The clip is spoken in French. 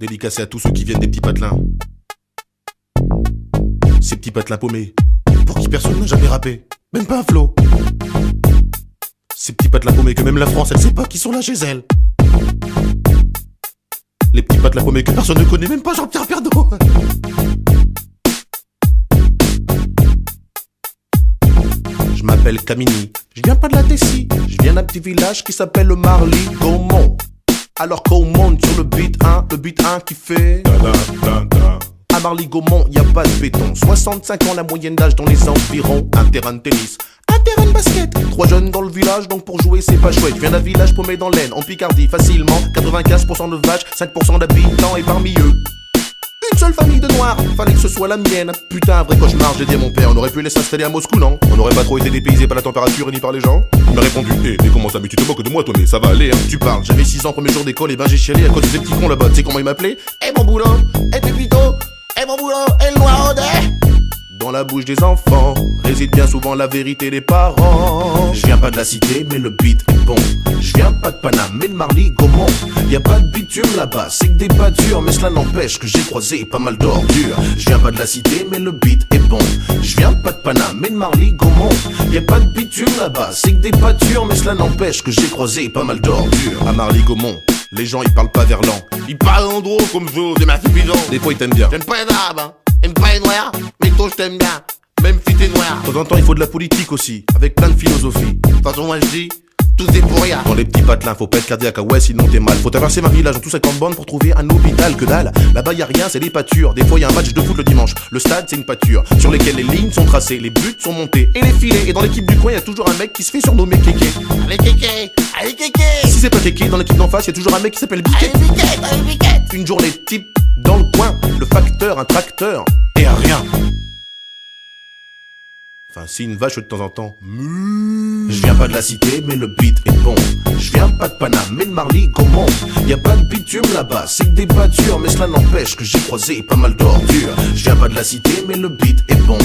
Dédicacé à tous ceux qui viennent des petits patelins. Ces petits patelins paumés, pour qui personne n'a jamais rappé, même pas un flow. Ces petits patelins paumés que même la France, elle sait pas qui sont là chez elle. Les petits patelins paumés que personne ne connaît, même pas Jean-Pierre Pernaut. Je m'appelle Camini, je viens pas de la Tessie, je viens d'un petit village qui s'appelle le Marly-Gaumont. Alors qu'on monte sur le beat 1 qui fait à Marly-Gaumont, y a pas de béton. 65 ans la moyenne d'âge dans les environs. Un terrain de tennis, un terrain de basket. 3 jeunes dans le village, donc pour jouer c'est pas chouette. Je viens d'un village paumé dans l'Aisne, en Picardie, facilement 95% de vaches, 5% d'habitants. Et parmi eux, une seule famille de noirs, fallait que ce soit la mienne. Putain, un vrai cauchemar, j'ai dit à mon père. On aurait pu laisser s'installer à Moscou, non? On n'aurait pas trop été dépaysé par la température et ni par les gens. Il m'a répondu, mais comment ça, mais tu te moques de moi, toi, mais ça va aller, hein. Tu parles, j'avais 6 ans, premier jour d'école, et ben j'ai chialé à cause des petits cons là-bas. Tu sais comment ils m'appelaient? Eh mon boulot, eh Pépito, eh mon boulot, eh le noir dans la bouche des enfants réside bien souvent la vérité des parents. Je viens pas de la cité, mais le beat est bon. Je viens pas de Paname, mais de Marly-Gaumont. Y a pas de bitume là-bas, c'est que des pâtures, mais cela n'empêche que j'ai croisé pas mal d'ordures. Je viens pas de la cité, mais le beat est bon. Je viens pas de Paname, mais de Marly-Gaumont. Y a pas de bitume là-bas, c'est que des pâtures, mais cela n'empêche que j'ai croisé pas mal d'ordures. À Marly-Gaumont, les gens ils parlent pas verlan. Ils parlent en gros comme vous, des merci bidon. Des fois ils t'aiment bien. J'aime pas les arabes, hein. J'aime pas les noirs, mais toi je t'aime bien. Même si t'es noir. De temps en temps il faut de la politique aussi, avec plein de philosophie. De toute façon moi je dis, tous des pour rien. Dans les petits patelins, faut pas être cardiaque, ah ouais sinon t'es mal. Faut traverser ma village en tout 50 bornes pour trouver un hôpital, que dalle. Là-bas y a rien, c'est des pâtures. Des fois y a un match de foot le dimanche. Le stade c'est une pâture, sur lesquelles les lignes sont tracées, les buts sont montés et les filets. Et dans l'équipe du coin y a toujours un mec qui se fait surnommer Kéké. Allez Kéké, allez Kéké. Si c'est pas Kéké, dans l'équipe d'en face y a toujours un mec qui s'appelle Biquet. Allez Biquet, allez Biquet. Une journée type dans le coin, le facteur, un tracteur et un rien. Enfin, si une vache de temps en temps. Je viens pas de la cité, mais le beat est bon. Je viens pas de Paname, mais de Marly-Gaumont. Y a pas de bitume là-bas, c'est que des pâtures, mais cela n'empêche que j'ai croisé pas mal d'ordures. Je viens pas de la cité, mais le beat est bon.